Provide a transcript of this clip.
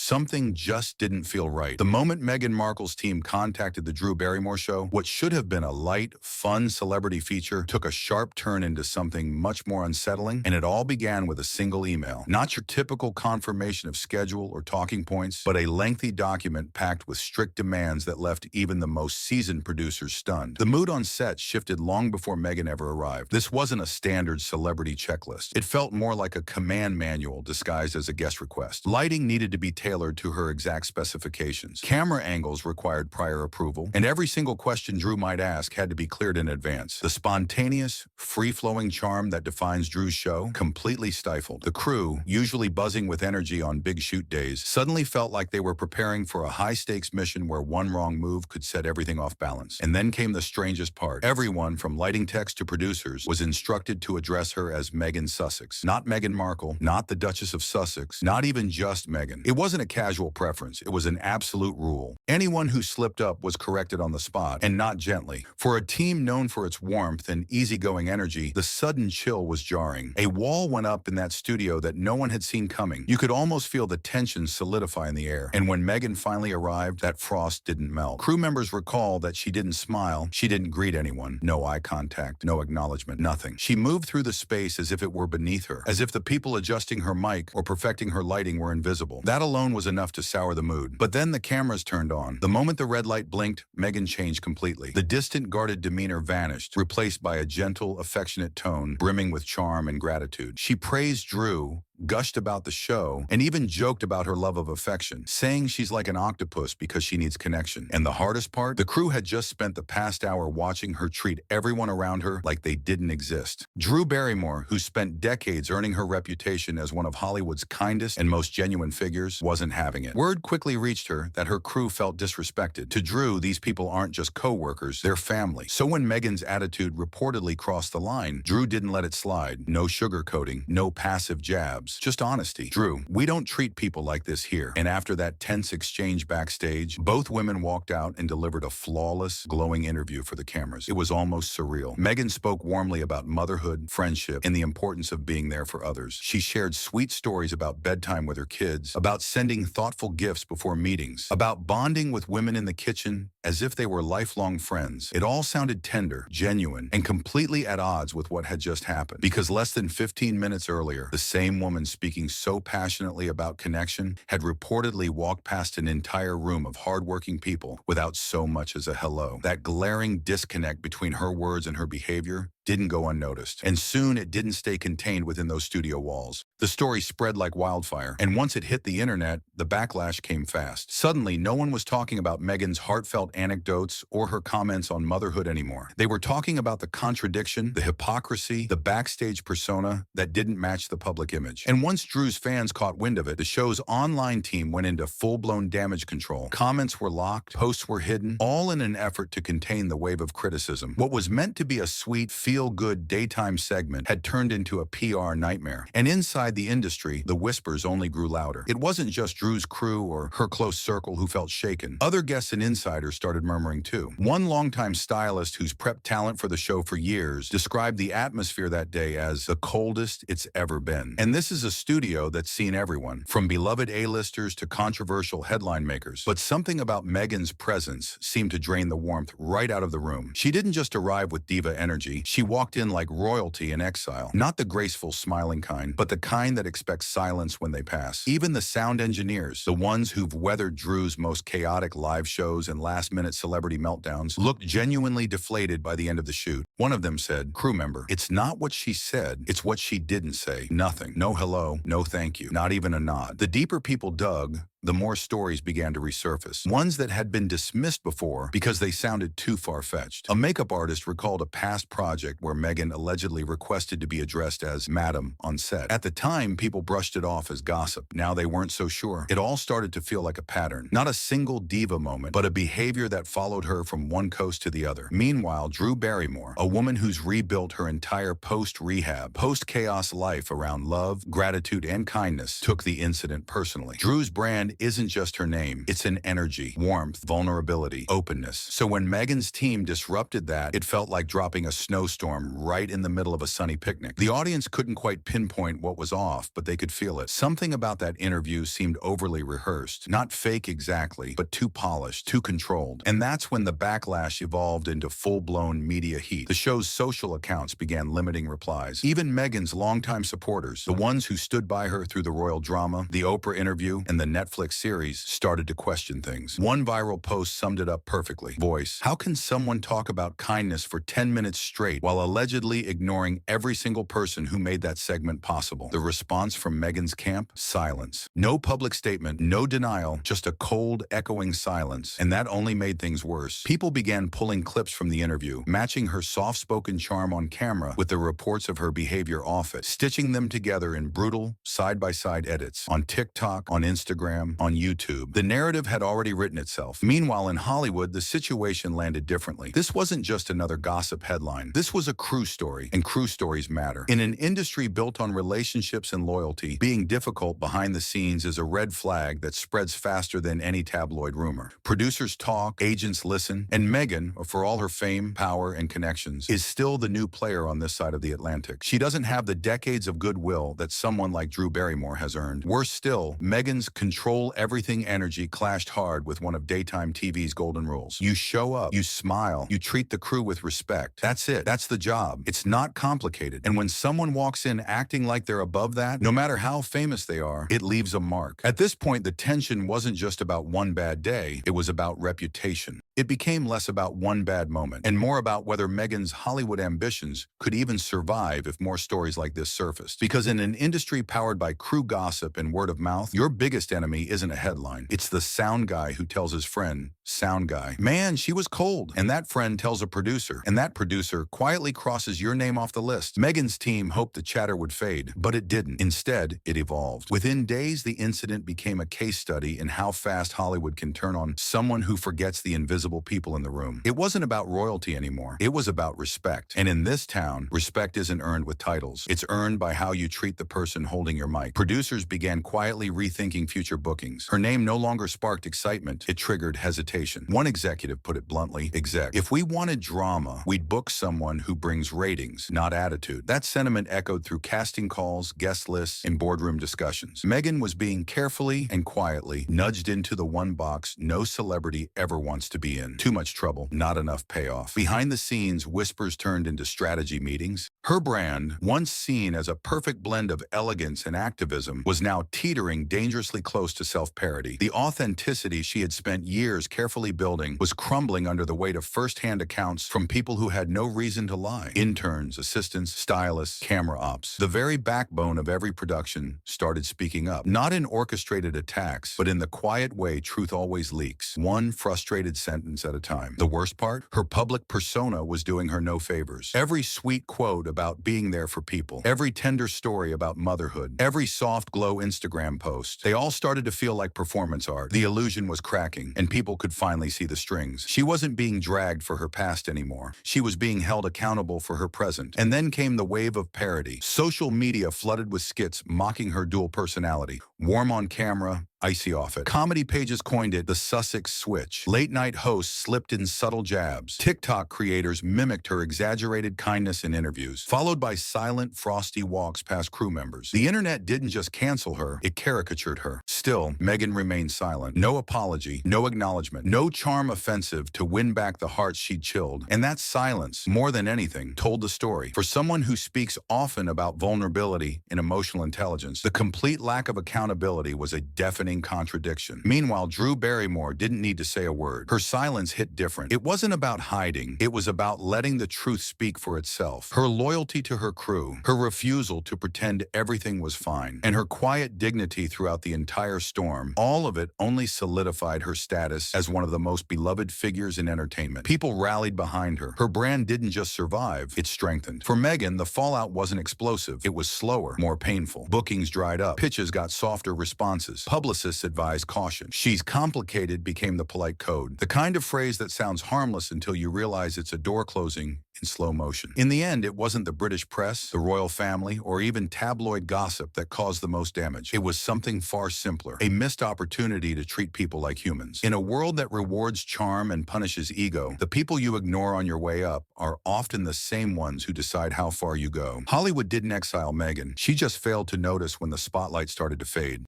Something just didn't feel right. The moment Meghan Markle's team contacted the Drew Barrymore Show, what should have been a light, fun celebrity feature took a sharp turn into something much more unsettling, and it all began with a single email. Not your typical confirmation of schedule or talking points, but a lengthy document packed with strict demands that left even the most seasoned producers stunned. The mood on set shifted long before Meghan ever arrived. This wasn't a standard celebrity checklist. It felt more like a command manual disguised as a guest request. Lighting needed to be tailored to her exact specifications. Camera angles required prior approval, and every single question Drew might ask had to be cleared in advance. The spontaneous, free-flowing charm that defines Drew's show completely stifled. The crew, usually buzzing with energy on big shoot days, suddenly felt like they were preparing for a high-stakes mission where one wrong move could set everything off balance. And then came the strangest part. Everyone, from lighting techs to producers, was instructed to address her as Meghan Sussex. Not Meghan Markle, not the Duchess of Sussex, not even just Meghan. It wasn't a casual preference. It was an absolute rule. Anyone who slipped up was corrected on the spot, and not gently. For a team known for its warmth and easygoing energy, the sudden chill was jarring. A wall went up in that studio that no one had seen coming. You could almost feel the tension solidify in the air. And when Meghan finally arrived, that frost didn't melt. Crew members recall that she didn't smile, she didn't greet anyone. No eye contact, no acknowledgement, nothing. She moved through the space as if it were beneath her, as if the people adjusting her mic or perfecting her lighting were invisible. That alone was enough to sour the mood. But then the cameras turned on. The moment the red light blinked, Meghan changed completely. The distant, guarded demeanor vanished, replaced by a gentle, affectionate tone brimming with charm and gratitude. She praised Drew, gushed about the show, and even joked about her love of affection, saying she's like an octopus because she needs connection. And the hardest part? The crew had just spent the past hour watching her treat everyone around her like they didn't exist. Drew Barrymore, who spent decades earning her reputation as one of Hollywood's kindest and most genuine figures, wasn't having it. Word quickly reached her that her crew felt disrespected. To Drew, these people aren't just co-workers, they're family. So when Meghan's attitude reportedly crossed the line, Drew didn't let it slide. No sugarcoating, no passive jabs. Just honesty. Drew, we don't treat people like this here. And after that tense exchange backstage, both women walked out and delivered a flawless, glowing interview for the cameras. It was almost surreal. Meghan spoke warmly about motherhood, friendship, and the importance of being there for others. She shared sweet stories about bedtime with her kids, about sending thoughtful gifts before meetings, about bonding with women in the kitchen as if they were lifelong friends. It all sounded tender, genuine, and completely at odds with what had just happened. Because less than 15 minutes earlier, the same woman speaking so passionately about connection had reportedly walked past an entire room of hardworking people without so much as a hello. That glaring disconnect between her words and her behavior didn't go unnoticed, and soon it didn't stay contained within those studio walls. The story spread like wildfire, and once it hit the internet, the backlash came fast. Suddenly, no one was talking about Meghan's heartfelt anecdotes or her comments on motherhood anymore. They were talking about the contradiction, the hypocrisy, the backstage persona that didn't match the public image. And once Drew's fans caught wind of it, the show's online team went into full-blown damage control. Comments were locked, posts were hidden, all in an effort to contain the wave of criticism. What was meant to be a sweet, feel-good daytime segment had turned into a PR nightmare. And inside the industry, the whispers only grew louder. It wasn't just Drew's crew or her close circle who felt shaken. Other guests and insiders started murmuring too. One longtime stylist who's prepped talent for the show for years described the atmosphere that day as the coldest it's ever been. And this is a studio that's seen everyone, from beloved A-listers to controversial headline makers. But something about Meghan's presence seemed to drain the warmth right out of the room. She didn't just arrive with diva energy. She walked in like royalty in exile. Not the graceful, smiling kind, but the kind that expects silence when they pass. Even the sound engineers, the ones who've weathered Drew's most chaotic live shows and last-minute celebrity meltdowns, looked genuinely deflated by the end of the shoot. One of them said, "Crew member, it's not what she said, it's what she didn't say. Nothing. No hello, no thank you, not even a nod." The deeper people dug, the more stories began to resurface. Ones that had been dismissed before because they sounded too far-fetched. A makeup artist recalled a past project where Meghan allegedly requested to be addressed as Madam on set. At the time, people brushed it off as gossip. Now they weren't so sure. It all started to feel like a pattern. Not a single diva moment, but a behavior that followed her from one coast to the other. Meanwhile, Drew Barrymore, a a woman who's rebuilt her entire post-rehab, post-chaos life around love, gratitude, and kindness, took the incident personally. Drew's brand isn't just her name, it's an energy, warmth, vulnerability, openness. So when Meghan's team disrupted that, it felt like dropping a snowstorm right in the middle of a sunny picnic. The audience couldn't quite pinpoint what was off, but they could feel it. Something about that interview seemed overly rehearsed, not fake exactly, but too polished, too controlled. And that's when the backlash evolved into full-blown media heat. The show's social accounts began limiting replies. Even Meghan's longtime supporters, the ones who stood by her through the royal drama, the Oprah interview, and the Netflix series, started to question things. One viral post summed it up perfectly. Voice: how can someone talk about kindness for 10 minutes straight while allegedly ignoring every single person who made that segment possible? The response from Meghan's camp? Silence. No public statement, no denial, just a cold, echoing silence. And that only made things worse. People began pulling clips from the interview, matching her soft-spoken charm on camera with the reports of her behavior off it, stitching them together in brutal, side-by-side edits on TikTok, on Instagram, on YouTube. The narrative had already written itself. Meanwhile, in Hollywood, the situation landed differently. This wasn't just another gossip headline. This was a crew story, and crew stories matter. In an industry built on relationships and loyalty, being difficult behind the scenes is a red flag that spreads faster than any tabloid rumor. Producers talk, agents listen, and Meghan, for all her fame, power, and connections, is still the new player on this side of the Atlantic. She doesn't have the decades of goodwill that someone like Drew Barrymore has earned. Worse still, Meghan's control-everything energy clashed hard with one of daytime TV's golden rules. You show up, you smile, you treat the crew with respect. That's it. That's the job. It's not complicated. And when someone walks in acting like they're above that, no matter how famous they are, it leaves a mark. At this point, the tension wasn't just about one bad day, it was about reputation. It became less about one bad moment and more about whether Meghan's Hollywood ambitions could even survive if more stories like this surfaced. Because in an industry powered by crew gossip and word of mouth, your biggest enemy isn't a headline. It's the sound guy who tells his friend, sound guy, man, she was cold. And that friend tells a producer, and that producer quietly crosses your name off the list. Meghan's team hoped the chatter would fade, but it didn't. Instead, it evolved. Within days, the incident became a case study in how fast Hollywood can turn on someone who forgets the invisible people in the room. It wasn't about royalty anymore. It was about respect. And in this town, respect isn't earned with titles. It's earned by how you treat the person holding your mic. Producers began quietly rethinking future bookings. Her name no longer sparked excitement. It triggered hesitation. One executive put it bluntly, "Exec, if we wanted drama, we'd book someone who brings ratings, not attitude." That sentiment echoed through casting calls, guest lists, and boardroom discussions. Meghan was being carefully and quietly nudged into the one box no celebrity ever wants to be in. Too much trouble, not enough payoff. Behind the scenes, whispers turned into strategy meetings. Her brand, once seen as a perfect blend of elegance and activism, was now teetering dangerously close to self-parody. The authenticity she had spent years carefully building was crumbling under the weight of first-hand accounts from people who had no reason to lie. Interns, assistants, stylists, camera ops. The very backbone of every production started speaking up. Not in orchestrated attacks, but in the quiet way truth always leaks. One frustrated sentence at a time. The worst part? Her public persona was doing her no favors. Every sweet quote about being there for people, every tender story about motherhood, every soft glow Instagram post, they all started to feel like performance art. The illusion was cracking, and people could finally see the strings. She wasn't being dragged for her past anymore. She was being held accountable for her present. And then came the wave of parody. Social media flooded with skits mocking her dual personality. Warm on camera, icy off it. Comedy pages coined it the Sussex switch. Late-night hosts slipped in subtle jabs. TikTok creators mimicked her exaggerated kindness in interviews, followed by silent, frosty walks past crew members. The internet didn't just cancel her, it caricatured her. Still, Meghan remained silent. No apology, no acknowledgement, no charm offensive to win back the hearts she'd chilled. And that silence, more than anything, told the story. For someone who speaks often about vulnerability and emotional intelligence, the complete lack of accountability was a deafening contradiction. Meanwhile, Drew Barrymore didn't need to say a word. Her silence hit different. It wasn't about hiding. It was about letting the truth speak for itself. Her loyalty to her crew, her refusal to pretend everything was fine, and her quiet dignity throughout the entire storm, all of it only solidified her status as one of the most beloved figures in entertainment. People rallied behind her. Her brand didn't just survive, it strengthened. For Meghan, the fallout wasn't explosive. It was slower, more painful. Bookings dried up. Pitches got softer responses. Publicists publicists advised caution. "She's complicated" became the polite code, the kind of phrase that sounds harmless until you realize it's a door closing in slow motion. In the end, it wasn't the British press, the royal family, or even tabloid gossip that caused the most damage. It was something far simpler, a missed opportunity to treat people like humans. In a world that rewards charm and punishes ego, the people you ignore on your way up are often the same ones who decide how far you go. Hollywood didn't exile Meghan. She just failed to notice when the spotlight started to fade.